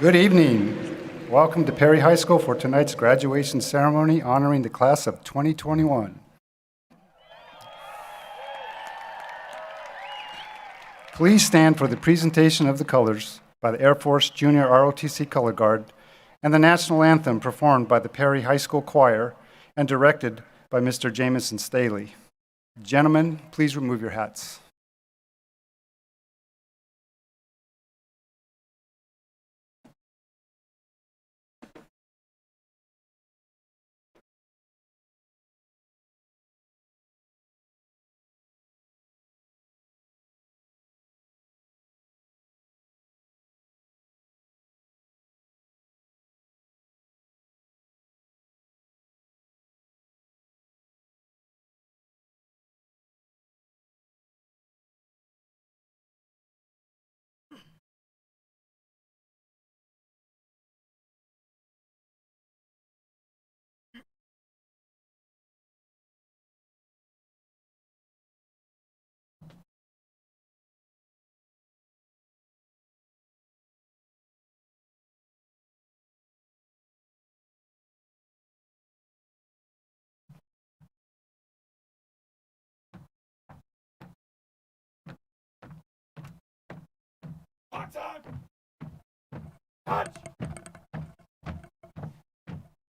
Good evening. Welcome to Perry High School for tonight's graduation ceremony honoring the class of 2021. Please stand for the presentation of the colors by the Air Force Junior ROTC Color Guard and the National Anthem performed by the Perry High School Choir and directed by Mr. Jamison Staley. Gentlemen, please remove your hats. Locked on. Touch.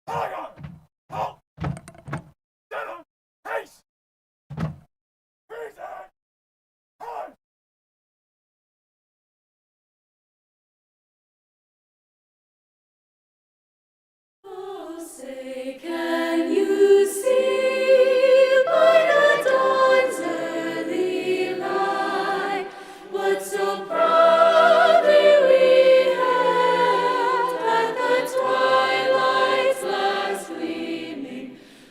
Polygon. Halt. Down. Pace. Freeze it. Pause. Oh, say, can you see by the dawn's early light what so proudly we hailed at the twilight's last gleaming,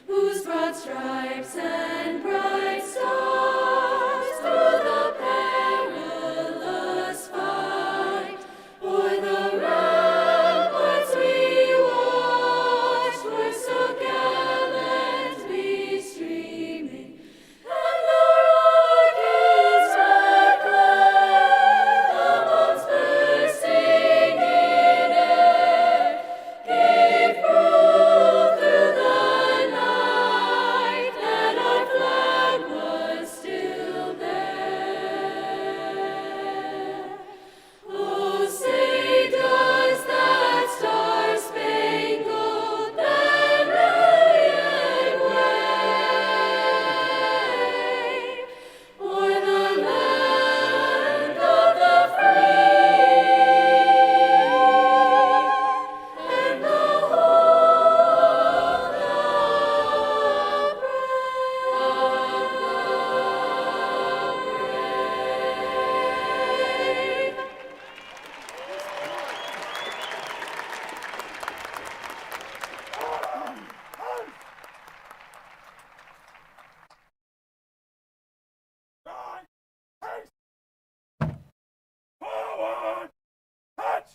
whose broad stripes and bright stars through the perilous fight o'er the ramparts we watched were so gallantly streaming, and the rockets red-glare, the bombs bursting in air, gave proof through the night that our flag was still there. Oh, say, does that star-spangled banner yet wave o'er the land of the free and the home of the brave? Right. Pace. Forward. Touch.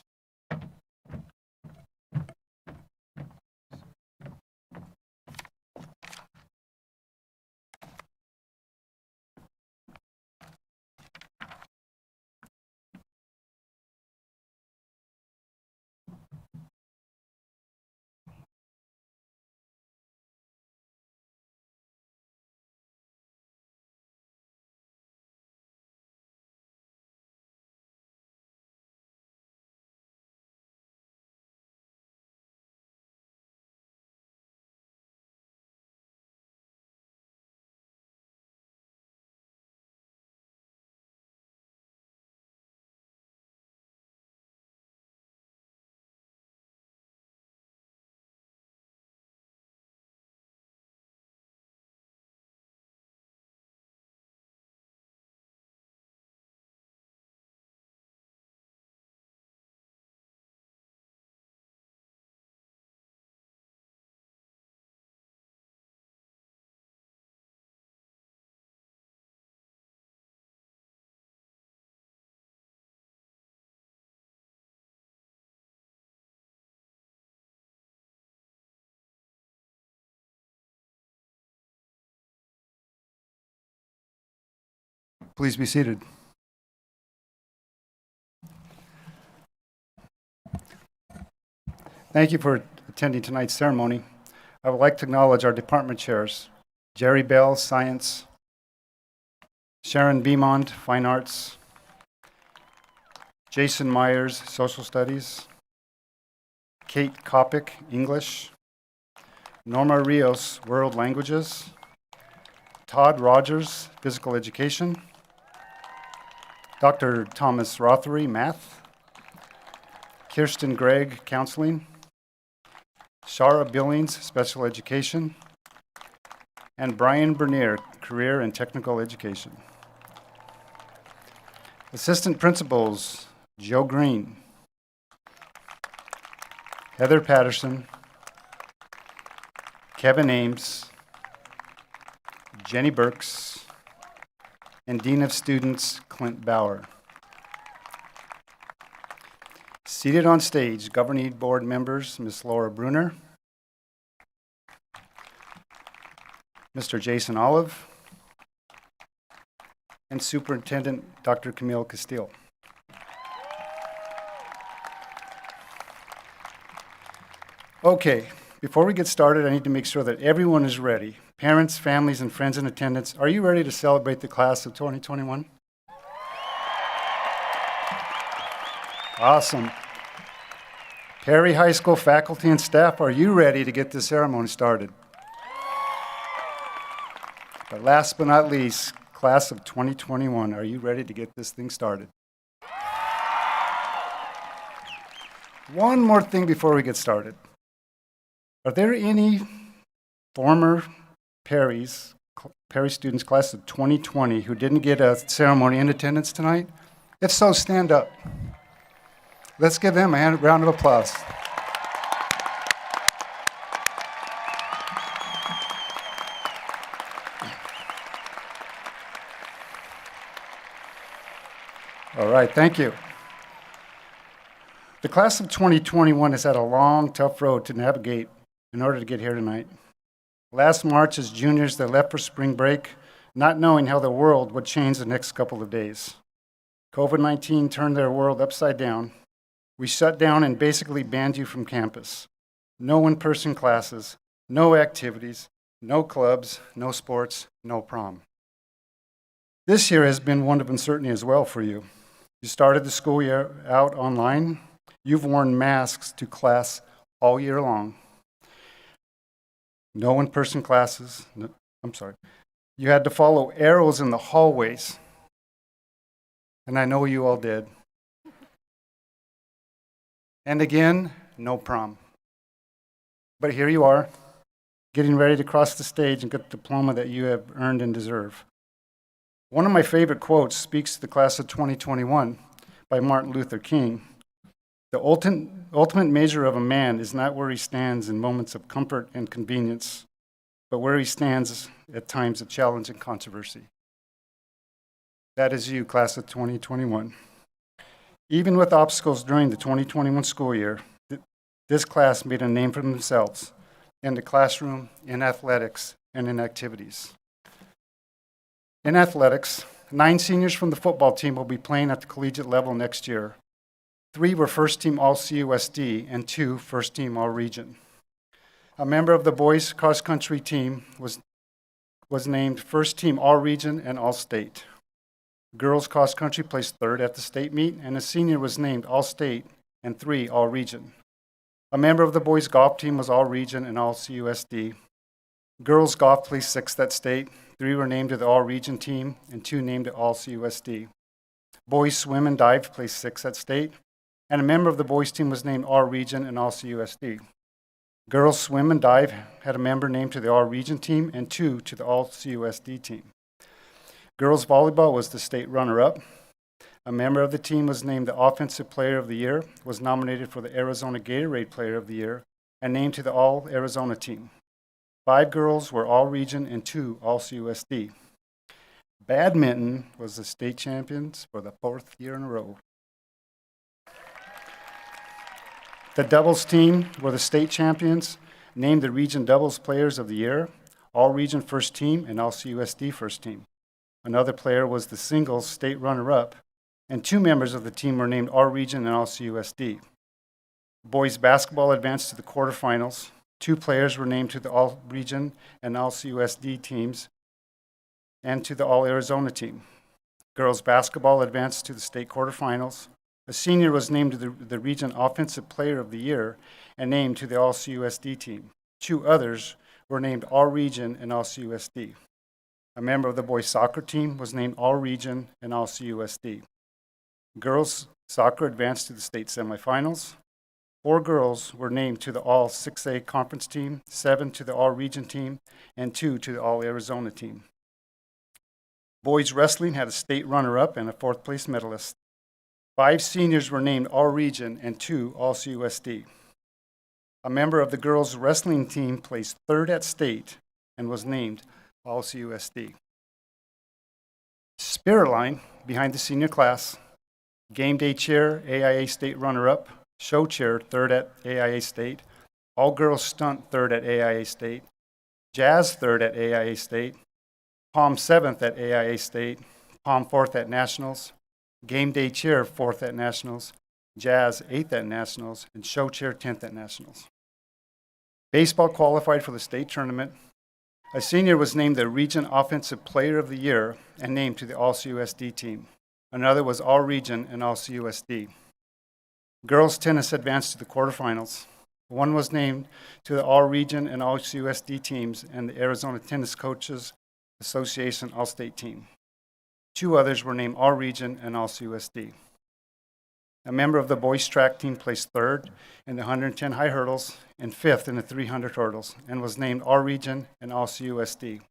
Please be seated. Thank you for attending tonight's ceremony. I would like to acknowledge our department chairs, Jerry Bell, Science, Sharon Beamond, Fine Arts, Jason Myers, Social Studies, Kate Kopic, English, Norma Rios, World Languages, Todd Rogers, Physical Education, Dr. Thomas Rothery, Math, Kirsten Gregg, Counseling, Shara Billings, Special Education, and Brian Bernier, Career and Technical Education. Assistant Principals, Joe Green, Heather Patterson, Kevin Ames, Jenny Burks, and Dean of Students, Clint Bauer. Seated on stage, Governing Board members, Ms. Laura Bruner, Mr. Jason Olive, and Superintendent Dr. Camille Castile. Okay, before we get started, I need to make sure that everyone is ready. Parents, families, and friends in attendance, are you ready to celebrate the class of 2021? Awesome. Perry High School faculty and staff, are you ready to get this ceremony started? But last but not least, class of 2021, are you ready to get this thing started? One more thing before we get started. Are there any former Perry students, class of 2020, who didn't get a ceremony in attendance tonight? If so, stand up. Let's give them a round of applause. All right, thank you. The class of 2021 has had a long, tough road to navigate in order to get here tonight. Last March, as juniors, they left for spring break, not knowing how the world would change the next couple of days. COVID-19 turned their world upside down. We shut down and basically banned you from campus. No in-person classes, no activities, no clubs, no sports, no prom. This year has been one of uncertainty as well for you. You started the school year out online. You've worn masks to class all year long. No in-person classes. You had to follow arrows in the hallways. And I know you all did. And again, no prom. But here you are, getting ready to cross the stage and get the diploma that you have earned and deserve. One of my favorite quotes speaks to the class of 2021 by Martin Luther King. The ultimate measure of a man is not where he stands in moments of comfort and convenience, but where he stands at times of challenge and controversy. That is you, class of 2021. Even with obstacles during the 2021 school year, this class made a name for themselves in the classroom, in athletics, and in activities. In athletics, 9 seniors from the football team will be playing at the collegiate level next year. 3 were first-team All-CUSD and 2 first-team All-Region. A member of the boys' cross-country team was named first-team All-Region and All-State. Girls cross-country placed 3rd at the state meet, and a senior was named All-State and 3 All-Region. A member of the boys' golf team was All-Region and All-CUSD. Girls golf placed 6th at state. 3 were named to the All-Region team, and 2 named to All-CUSD. Boys swim and dive placed 6th at state, and a member of the boys' team was named All-Region and All-CUSD. Girls swim and dive had a member named to the All-Region team and 2 to the All-CUSD team. Girls volleyball was the state runner-up. A member of the team was named the Offensive Player of the Year, was nominated for the Arizona Gatorade Player of the Year, and named to the All-Arizona team. 5 girls were All-Region and 2 All-CUSD. Badminton was the state champions for the 4th year in a row. The doubles team were the state champions, named the Region Doubles Players of the Year, All-Region First Team, and All-CUSD First Team. Another player was the singles state runner-up, and 2 members of the team were named All-Region and All-CUSD. Boys basketball advanced to the quarterfinals. 2 players were named to the All-Region and All-CUSD teams and to the All-Arizona team. Girls basketball advanced to the state quarterfinals. A senior was named to the Region Offensive Player of the Year and named to the All-CUSD team. 2 others were named All-Region and All-CUSD. A member of the boys soccer team was named All-Region and All-CUSD. Girls soccer advanced to the state semifinals. 4 girls were named to the All-6A conference team, 7 to the All-Region team, and 2 to the All-Arizona team. Boys wrestling had a state runner-up and a 4th-place medalist. 5 seniors were named All-Region and 2 All-CUSD. A member of the girls wrestling team placed 3rd at state and was named All-CUSD. Spirit line behind the senior class. Game day chair, AIA state runner-up. Show chair, 3rd at AIA state. All-girls stunt, 3rd at AIA state. Jazz, 3rd at AIA state. Palm, 7th at AIA state. Palm, 4th at nationals. Game day chair, 4th at nationals. Jazz, 8th at nationals. And show chair, 10th at nationals. Baseball qualified for the state tournament. A senior was named the Region Offensive Player of the Year and named to the All-CUSD team. Another was All-Region and All-CUSD. Girls tennis advanced to the quarterfinals. 1 was named to the All-Region and All-CUSD teams and the Arizona Tennis Coaches Association All-State team. 2 others were named All-Region and All-CUSD. A member of the boys track team placed 3rd in the 110 high hurdles and 5th in the 300 hurdles and was named All-Region and All-CUSD.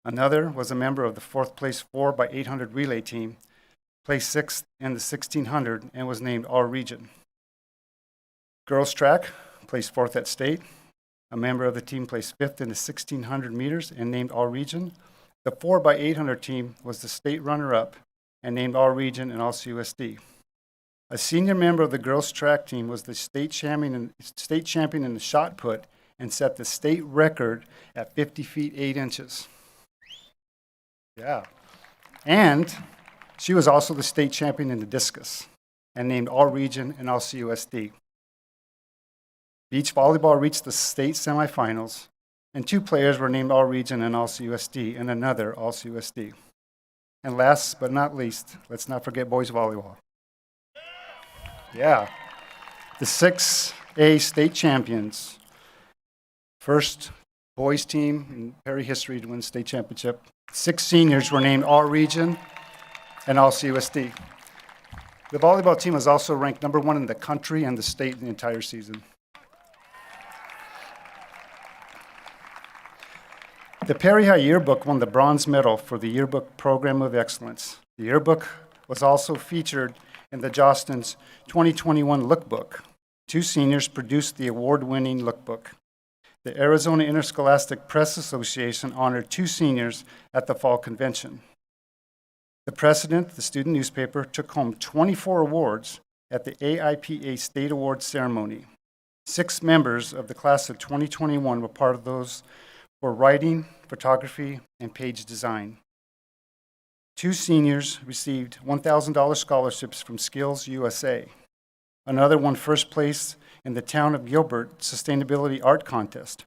Another was a member of the 4th place 4x800 relay team, placed 6th in the 1600 and was named All-Region. Girls track placed 4th at state. A member of the team placed 5th in the 1600 meters and named All-Region. The 4x800 team was the state runner-up and named All-Region and All-CUSD. A senior member of the girls track team was the state champion in the shot put and set the state record at 50 feet 8 inches. Yeah. And she was also the state champion in the discus and named All-Region and All-CUSD. Beach volleyball reached the state semifinals, and 2 players were named All-Region and All-CUSD and another All-CUSD. And last but not least, let's not forget boys volleyball. Yeah. The 6A state champions. First boys team in Perry history to win state championship. 6 seniors were named All-Region and All-CUSD. The volleyball team was also ranked number 1 in the country and the state in the entire season. The Perry High Yearbook won the bronze medal for the Yearbook Program of Excellence. The yearbook was also featured in the Jostens 2021 Lookbook. 2 seniors produced the award-winning lookbook. The Arizona Interscholastic Press Association honored 2 seniors at the fall convention. The Precedent, the student newspaper, took home 24 awards at the AIPA State Awards ceremony. 6 members of the class of 2021 were part of those for writing, photography, and page design. 2 seniors received $1,000 scholarships from Skills USA. Another won first place in the Town of Gilbert Sustainability Art Contest.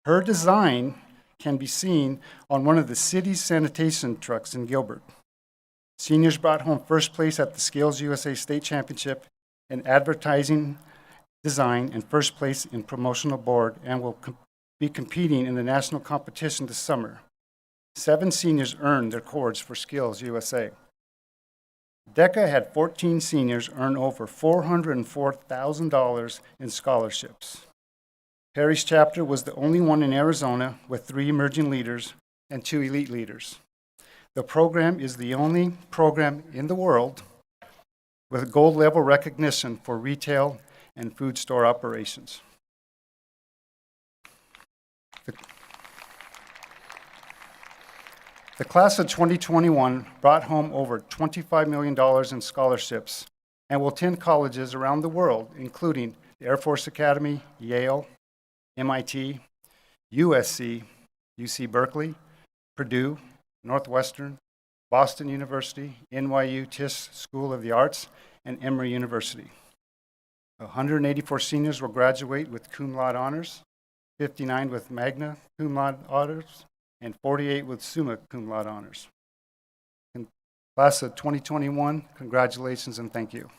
Her design can be seen on one of the city's sanitation trucks in Gilbert. Seniors brought home first place at the Skills USA State Championship in advertising design and first place in promotional board and will be competing in the national competition this summer. 7 seniors earned their cords for Skills USA. DECA had 14 seniors earn over $404,000 in scholarships. Perry's chapter was the only one in Arizona with 3 emerging leaders and 2 elite leaders. The program is the only program in the world with gold level recognition for retail and food store operations. The class of 2021 brought home over $25 million in scholarships and will attend colleges around the world, including the Air Force Academy, Yale, MIT, USC, UC Berkeley, Purdue, Northwestern, Boston University, NYU Tisch School of the Arts, and Emory University. 184 seniors will graduate with cum laude honors, 59 with magna cum laude honors, and 48 with summa cum laude honors. Class of 2021, congratulations and thank you.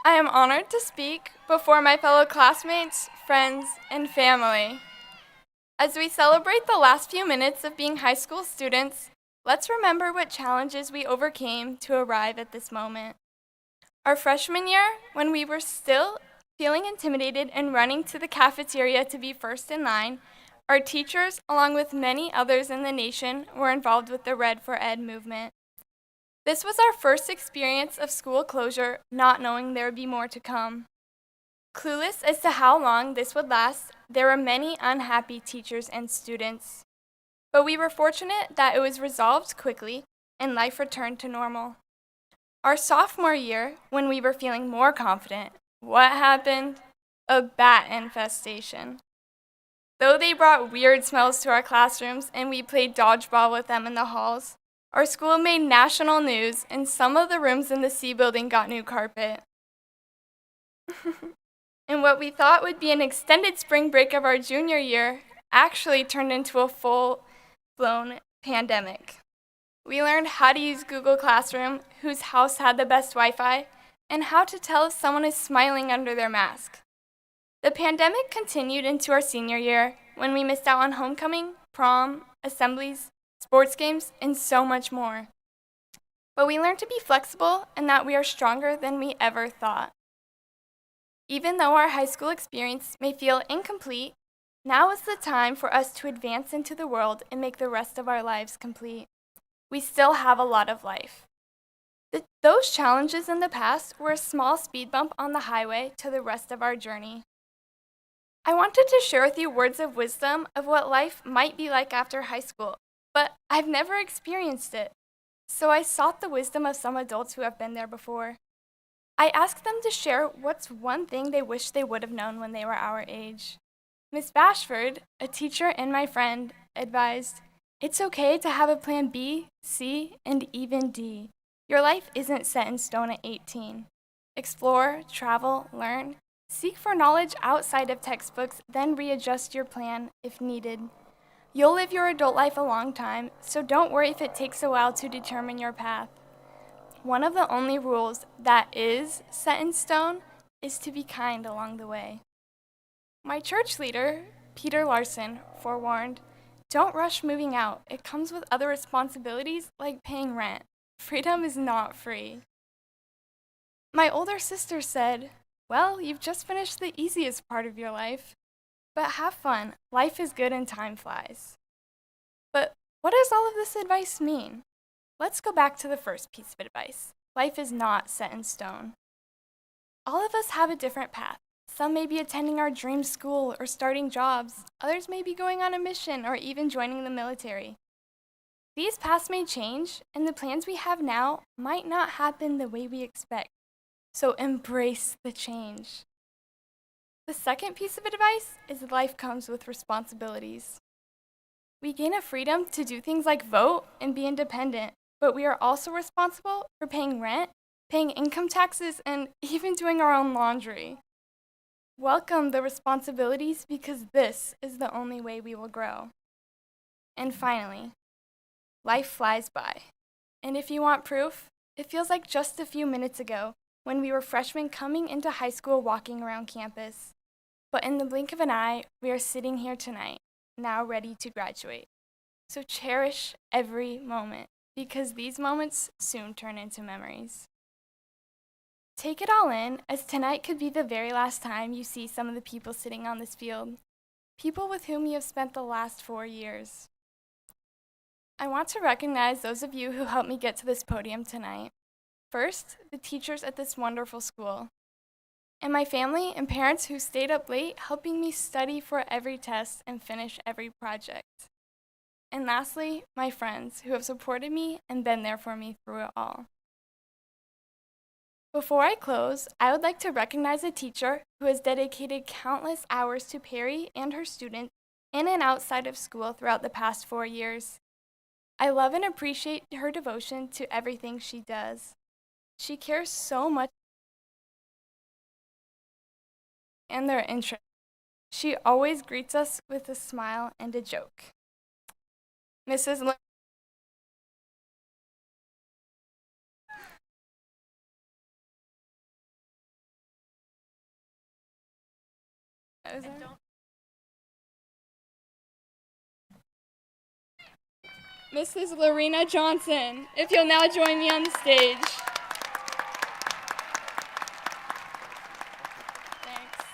I am honored to speak before my fellow classmates, friends, and family. As we celebrate the last few minutes of being high school students, let's remember what challenges we overcame to arrive at this moment. Our freshman year, when we were still feeling intimidated and running to the cafeteria to be first in line, our teachers, along with many others in the nation, were involved with the Red for Ed movement. This was our first experience of school closure, not knowing there would be more to come. Clueless as to how long this would last, there were many unhappy teachers and students. But we were fortunate that it was resolved quickly and life returned to normal. Our sophomore year, when we were feeling more confident, what happened? A bat infestation. Though they brought weird smells to our classrooms and we played dodgeball with them in the halls, our school made national news and some of the rooms in the C building got new carpet. And what we thought would be an extended spring break of our junior year actually turned into a full-blown pandemic. We learned how to use Google Classroom, whose house had the best Wi-Fi, and how to tell if someone is smiling under their mask. The pandemic continued into our senior year when we missed out on homecoming, prom, assemblies, sports games, and so much more. But we learned to be flexible and that we are stronger than we ever thought. Even though our high school experience may feel incomplete, now is the time for us to advance into the world and make the rest of our lives complete. We still have a lot of life. Those challenges in the past were a small speed bump on the highway to the rest of our journey. I wanted to share with you words of wisdom of what life might be like after high school, but I've never experienced it. So I sought the wisdom of some adults who have been there before. I asked them to share what's one thing they wish they would have known when they were our age. Miss Bashford, a teacher and my friend, advised, "It's okay to have a plan B, C, and even D. Your life isn't set in stone at 18. Explore, travel, learn, seek for knowledge outside of textbooks, then readjust your plan if needed. You'll live your adult life a long time, so don't worry if it takes a while to determine your path. One of the only rules that is set in stone is to be kind along the way." My church leader, Peter Larson, forewarned, "Don't rush moving out. It comes with other responsibilities like paying rent. Freedom is not free." My older sister said, "Well, you've just finished the easiest part of your life. But have fun. Life is good and time flies." But what does all of this advice mean? Let's go back to the first piece of advice. Life is not set in stone. All of us have a different path. Some may be attending our dream school or starting jobs. Others may be going on a mission or even joining the military. These paths may change, and the plans we have now might not happen the way we expect. So embrace the change. The second piece of advice is life comes with responsibilities. We gain a freedom to do things like vote and be independent, but we are also responsible for paying rent, paying income taxes, and even doing our own laundry. Welcome the responsibilities because this is the only way we will grow. And finally, life flies by. And if you want proof, it feels like just a few minutes ago when we were freshmen coming into high school walking around campus. But in the blink of an eye, we are sitting here tonight, now ready to graduate. So cherish every moment, because these moments soon turn into memories. Take it all in, as tonight could be the very last time you see some of the people sitting on this field, people with whom you have spent the last 4 years. I want to recognize those of you who helped me get to this podium tonight. First, the teachers at this wonderful school, and my family and parents who stayed up late helping me study for every test and finish every project. And lastly, my friends who have supported me and been there for me through it all. Before I close, I would like to recognize a teacher who has dedicated countless hours to Perry and her students in and outside of school throughout the past 4 years. I love and appreciate her devotion to everything she does. She cares so much and their interest. She always greets us with a smile and a joke. Mrs. Mrs. Lorena Johnson, if you'll now join me on the stage. Thanks.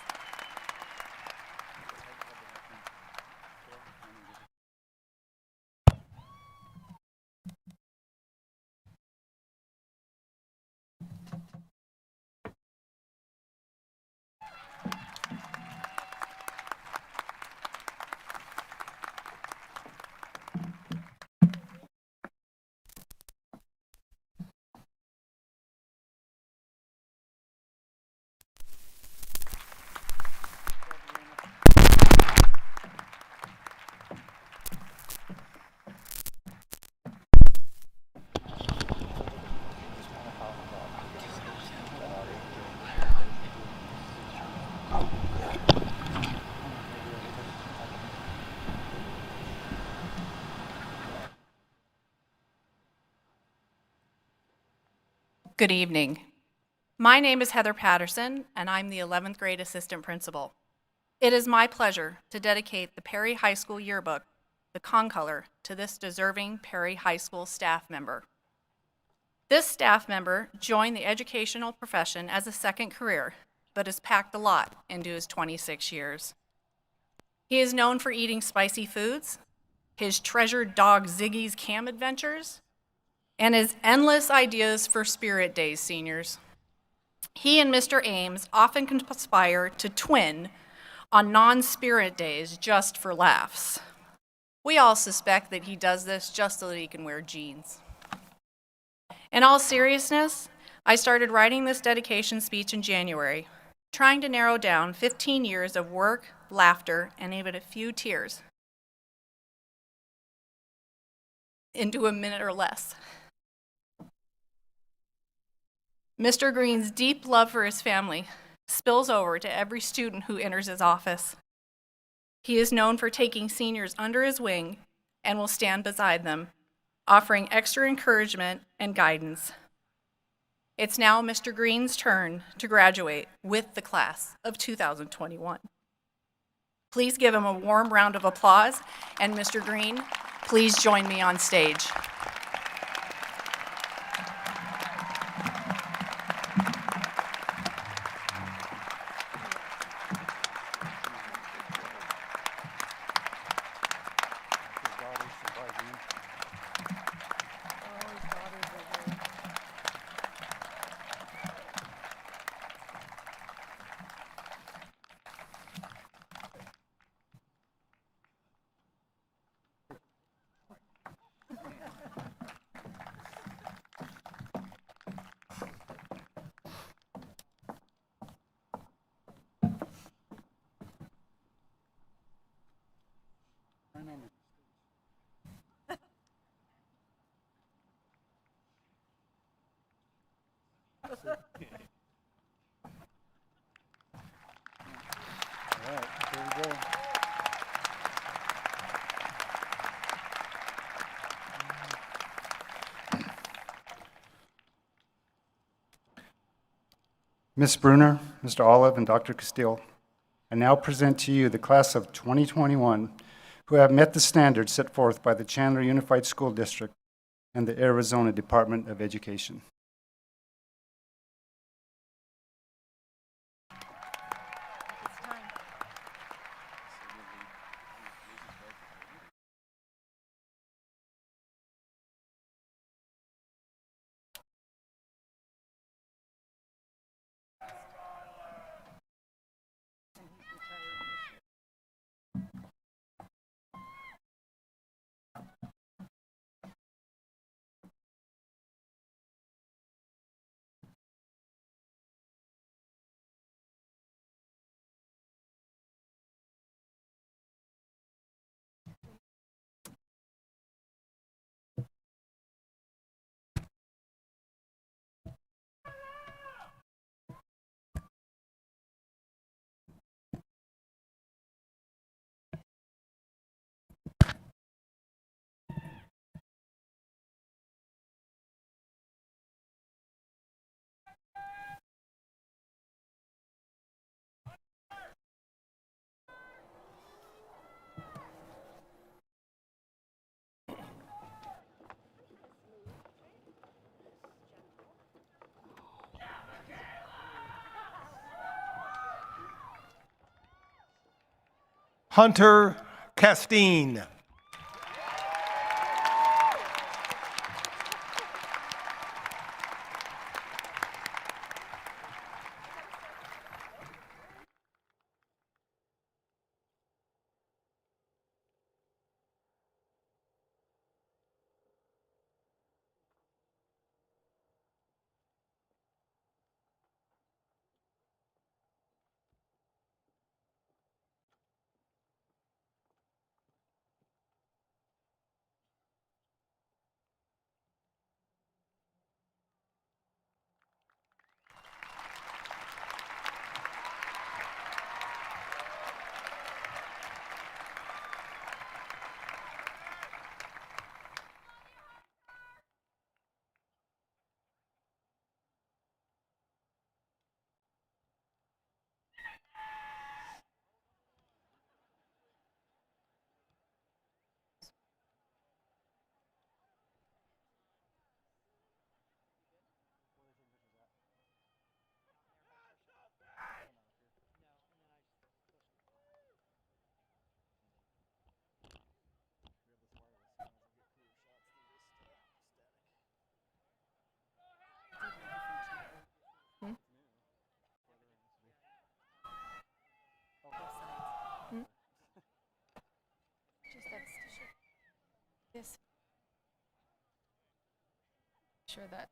Good evening. My name is Heather Patterson, and I'm the 11th grade assistant principal. It is my pleasure to dedicate the Perry High School yearbook, the Concolor, to this deserving Perry High School staff member. This staff member joined the educational profession as a second career, but has packed a lot into his 26 years. He is known for eating spicy foods, his treasured dog Ziggy's camp adventures, and his endless ideas for Spirit Days seniors. He and Mr. Ames often conspire to twin on non-Spirit Days just for laughs. We all suspect that he does this just so that he can wear jeans. In all seriousness, I started writing this dedication speech in January, trying to narrow down 15 years of work, laughter, and even a few tears into a minute or less. Mr. Green's deep love for his family spills over to every student who enters his office. He is known for taking seniors under his wing and will stand beside them, offering extra encouragement and guidance. It's now Mr. Green's turn to graduate with the class of 2021. Please give him a warm round of applause, and Mr. Green, please join me on stage. All right, here we go. Ms. Bruner, Mr. Olive, and Dr. Castile, I now present to you the class of 2021 who have met the standards set forth by the Chandler Unified School District and the Arizona Department of Education. Hunter Castine. This. Sure that.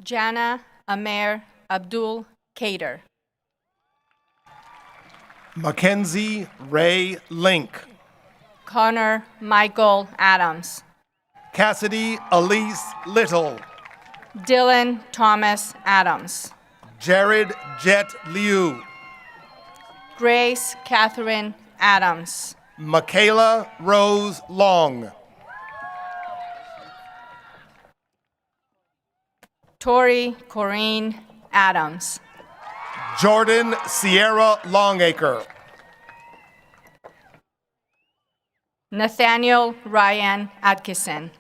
Jana Amer Abdul Kader. Mackenzie Ray Link. Connor Michael Adams. Cassidy Elise Little. Dylan Thomas Adams. Jared Jet Liu. Grace Catherine Adams. Michaela Rose Long. Tori Corrine Adams. Jordan Sierra Longacre. Nathaniel Ryan Atkinson.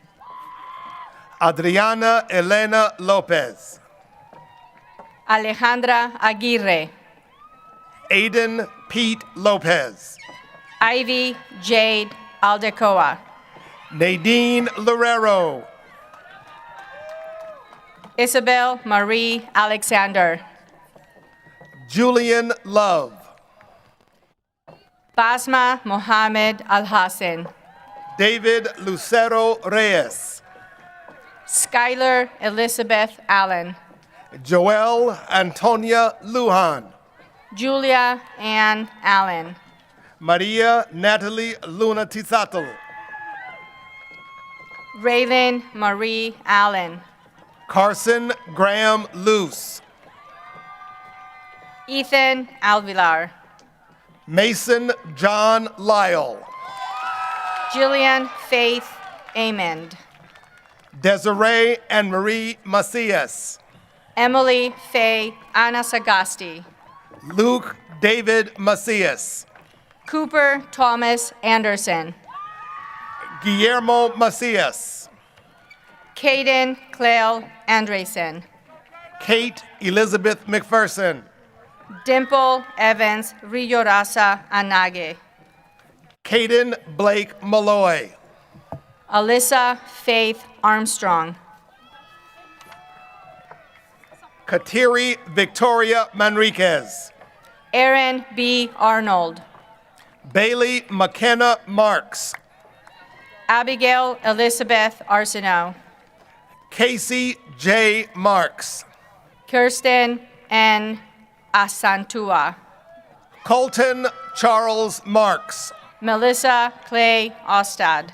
Adriana Elena Lopez. Alejandra Aguirre. Aiden Pete Lopez. Ivy Jade Aldecoa. Nadine Lorero. Isabel Marie Alexander. Julian Love. Basma Mohammed Al Hassan. David Lucero Reyes. Skylar Elizabeth Allen. Joelle Antonia Lujan. Julia Ann Allen. Maria Natalie Luna Tizatl. Raylin Marie Allen. Carson Graham Luce. Ethan Alvilar. Mason John Lyle. Jillian Faith Amend. Desiree and Marie Macias. Emily Faye Anna Sagasti. Luke David Macias. Cooper Thomas Anderson. Guillermo Macias. Caden Cleo Andresen. Kate Elizabeth McPherson. Dimple Evans Riyorasa Anage. Caden Blake Malloy. Alyssa Faith Armstrong. Kateri Victoria Manriquez. Aaron B. Arnold. Bailey McKenna Marks. Abigail Elizabeth Arsenault. Casey J. Marks. Kirsten N. Asantua. Colton Charles Marks. Melissa Clay Ostad.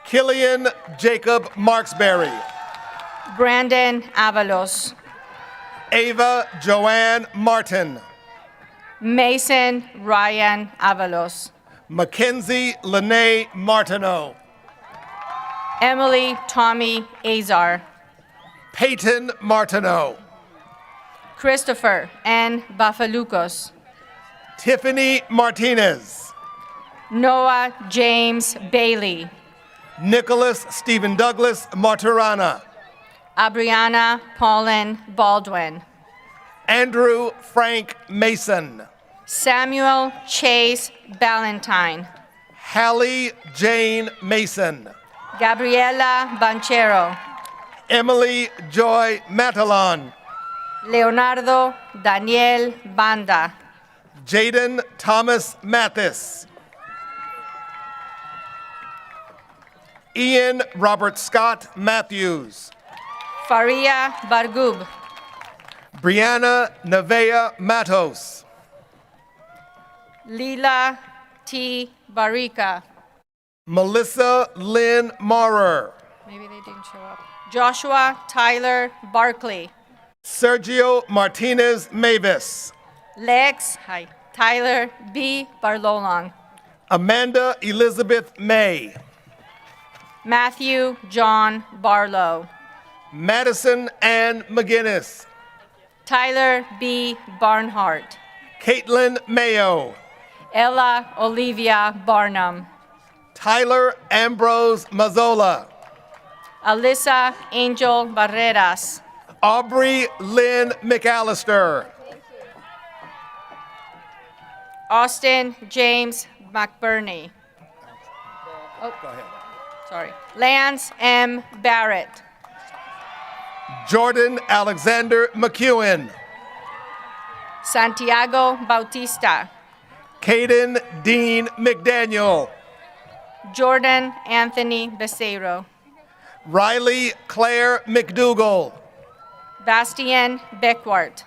Killian Jacob Marksberry. Brandon Avalos. Ava Joanne Martin. Mason Ryan Avalos. Mackenzie Lene Martineau. Emily Tommy Azar. Peyton Martineau. Christopher N. Bafalucos, Tiffany Martinez, Noah James Bailey, Nicholas Stephen Douglas Martirana, Abriana Pauline Baldwin, Andrew Frank Mason, Samuel Chase Ballantyne, Hallie Jane Mason, Gabriela Banchero, Emily Joy Matalon, Leonardo Daniel Banda, Jaden Thomas Mathis, Ian Robert Scott Matthews, Faria Bargub, Brianna Nevea Matos, Lila T. Barica. Melissa Lynn Maurer, Maybe they didn't show up. Joshua Tyler Barkley, Sergio Martinez Mavis, Lex Tyler B. Barlolong, Amanda Elizabeth May, Matthew John Barlow, Madison Ann McGinnis, Tyler B. Barnhart, Caitlin Mayo, Ella Olivia Barnum, Tyler Ambrose Mazzola, Alyssa Angel Barreras, Aubrey Lynn McAllister, Austin James McBurney. Oh, go ahead. Sorry. Lance M. Barrett, Jordan Alexander McEwen, Santiago Bautista, Caden Dean McDaniel, Jordan Anthony Becerro, Riley Claire McDougall, Bastian Beckwart,